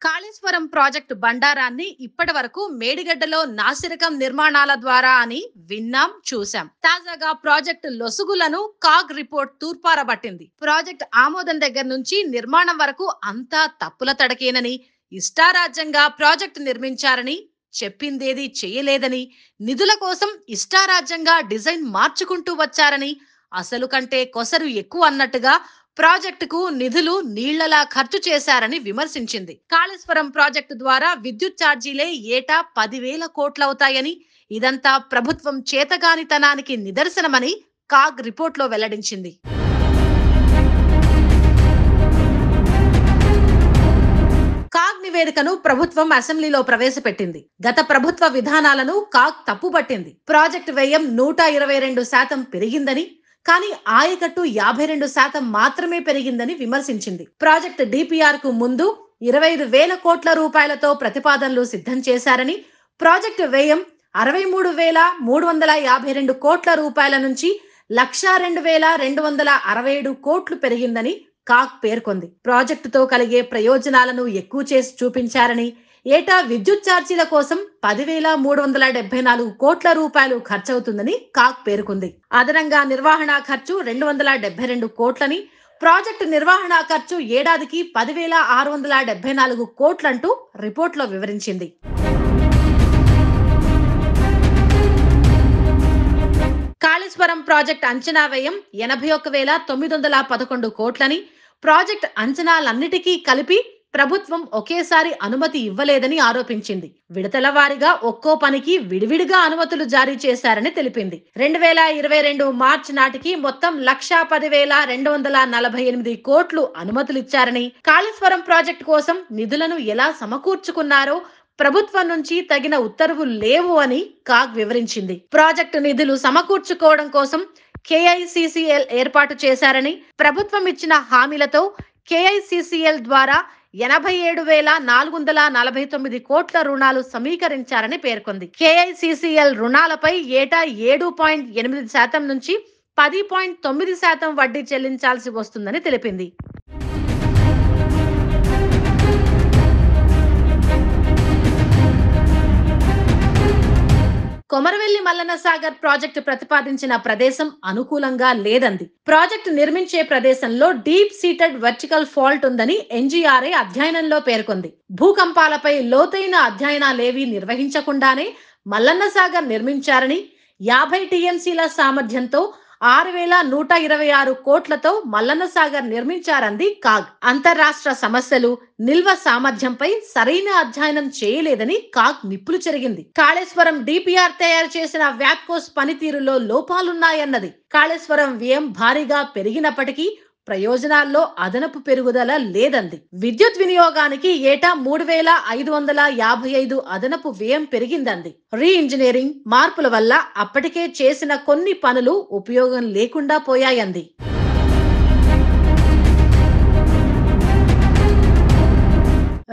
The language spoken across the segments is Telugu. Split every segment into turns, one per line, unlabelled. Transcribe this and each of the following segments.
కాళేశ్వరం ప్రాజెక్టు బండారాన్ని ఇప్పటి వరకు మేడిగడ్డలో నాసిరకం నిర్మాణాల ద్వారా అని విన్నాం చూశాం. తాజాగా ప్రాజెక్టు లొసుగులను కాగ్ రిపోర్ట్ తూర్పారబట్టింది. ప్రాజెక్టు ఆమోదం దగ్గర నుంచి నిర్మాణం వరకు అంతా తప్పుల తడకేనని, ఇష్టారాజ్యంగా ప్రాజెక్టు నిర్మించారని, చెప్పిందేది చేయలేదని, నిధుల కోసం ఇష్టారాజ్యంగా డిజైన్ మార్చుకుంటూ వచ్చారని, అసలు కంటే కొసరు ఎక్కువ అన్నట్టుగా ప్రాజెక్టుకు నిధులు నీళ్లలా ఖర్చు చేశారని విమర్శించింది. కాళేశ్వరం ప్రాజెక్టు ద్వారా విద్యుత్ ఛార్జీలే ఏటా 10,000 కోట్లవుతాయని, ఇదంతా ప్రభుత్వం చేతగానితనానికి నిదర్శనమని కాగ్ రిపోర్ట్లో వెల్లడించింది. కాగ్ నివేదికను ప్రభుత్వం అసెంబ్లీలో ప్రవేశపెట్టింది. గత ప్రభుత్వ విధానాలను కాగ్ తప్పుపట్టింది. ప్రాజెక్టు వ్యయం 122% పెరిగిందని, కానీ ఆయకట్టు 52% మాత్రమే పెరిగిందని విమర్శించింది. ప్రాజెక్టు డిపిఆర్ కు ముందు 25,000 కోట్ల రూపాయలతో ప్రతిపాదనలు సిద్ధం చేశారని, ప్రాజెక్టు వ్యయం 63,352 కోట్ల రూపాయల నుంచి 102,267 కోట్లు పెరిగిందని కాగ్ పేర్కొంది. ప్రాజెక్టుతో కలిగే ప్రయోజనాలను ఎక్కువ చేసి చూపించారని, ఏటా విద్యుత్ ఛార్జీల కోసం 10,374 కోట్ల రూపాయలు ఖర్చవుతుందని కాగ్ పేర్కొంది. అదనంగా నిర్వహణ ఖర్చు 272 కోట్లని, ప్రాజెక్టు నిర్వహణ ఖర్చు ఏడాదికి 10,674 కోట్లంటూ రిపోర్ట్లో వివరించింది. కాళేశ్వరం ప్రాజెక్టు అంచనా వ్యయం 81,911 కోట్లని, ప్రాజెక్టు అంచనాలన్నిటికీ కలిపి ప్రభుత్వం ఒకేసారి అనుమతి ఇవ్వలేదని ఆరోపించింది. విడతల వారీగా ఒక్కో పనికి విడివిడిగా అనుమతులు జారీ చేశారని తెలిపింది. 2022 మార్చి నాటికి మొత్తం 1,10,248 కోట్లు అనుమతులిచ్చారని, కాళేశ్వరం ప్రాజెక్టు కోసం నిధులను ఎలా సమకూర్చుకున్నారో ప్రభుత్వం నుంచి తగిన ఉత్తర్వులు లేవు అని కాగ్ వివరించింది. ప్రాజెక్టు నిధులు సమకూర్చుకోవడం కోసం కేఐసిసిఎల్ ఏర్పాటు చేశారని, ప్రభుత్వం ఇచ్చిన హామీలతో కేఐసిసిఎల్ ద్వారా 87,449 కోట్ల రుణాలు సమీకరించారని పేర్కొంది. కేఐసిసిఎల్ రుణాలపై ఏటా 7.8% నుంచి 10.9% వడ్డీ చెల్లించాల్సి వస్తుందని తెలిపింది. కొమరవెల్లి మల్లన్న సాగర్ ప్రాజెక్టు ప్రతిపాదించిన ప్రదేశం అనుకూలంగా లేదంది. ప్రాజెక్టు నిర్మించే ప్రదేశంలో డీప్ సీటెడ్ వర్టికల్ ఫాల్ట్ ఉందని ఎన్జీఆర్ఐ అధ్యయనంలో పేర్కొంది. భూకంపాలపై లోతైన అధ్యయనాలేవీ నిర్వహించకుండానే మల్లన్న సాగర్ నిర్మించారని, 50 టీఎంసీల సామర్థ్యంతో 6,126 కోట్లతో మల్లన్న సాగర్ నిర్మించారంది కాగ్. అంతర్రాష్ట్ర సమస్యలు, నిల్వ సామర్థ్యంపై సరైన అధ్యయనం చేయలేదని కాగ్ నిప్పులు చెరిగింది. కాళేశ్వరం డిపిఆర్ తయారు చేసిన వ్యాట్కోస్ పనితీరులో లోపాలున్నాయన్నది. కాళేశ్వరం వ్యయం భారీగా పెరిగినప్పటికీ ప్రయోజనాల్లో అదనపు పెరుగుదల లేదంది. విద్యుత్ వినియోగానికి ఏటా 3,555 అదనపు వ్యయం పెరిగిందంది. రీ ఇంజనీరింగ్ మార్పుల వల్ల అప్పటికే చేసిన కొన్ని పనులు ఉపయోగం లేకుండా పోయాయంది.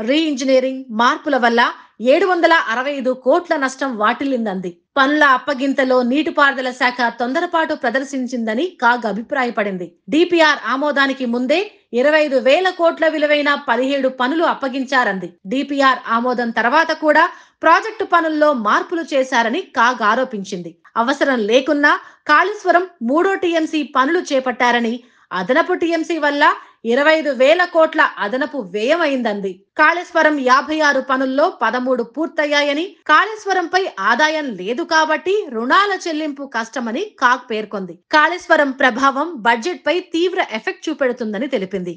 రీ ఇంజనీరింగ్ మార్పుల వల్ల 765 కోట్ల నష్టం వాటిల్లిందంది. పనుల అప్పగింతలో నీటిపారుదల శాఖ తొందరపాటు ప్రదర్శించిందని కాగ్ అభిప్రాయపడింది. డిపిఆర్ ఆమోదానికి ముందే 25,000 కోట్ల విలువైన 17 పనులు అప్పగించారంది. డిపిఆర్ ఆమోదం తర్వాత కూడా ప్రాజెక్టు పనుల్లో మార్పులు చేశారని కాగ్ ఆరోపించింది. అవసరం లేకున్నా కాళేశ్వరం 3వ టీఎంసీ పనులు చేపట్టారని, అదనపు టీఎంసీ వల్ల 25,000 కోట్ల అదనపు వ్యయమైందంది. కాళేశ్వరం 56 పనుల్లో 13 పూర్తయ్యాయని, కాళేశ్వరంపై ఆదాయం లేదు కాబట్టి రుణాల చెల్లింపు కష్టమని కాగ్ పేర్కొంది. కాళేశ్వరం ప్రభావం బడ్జెట్ పై తీవ్ర ఎఫెక్ట్ చూపెడుతుందని తెలిపింది.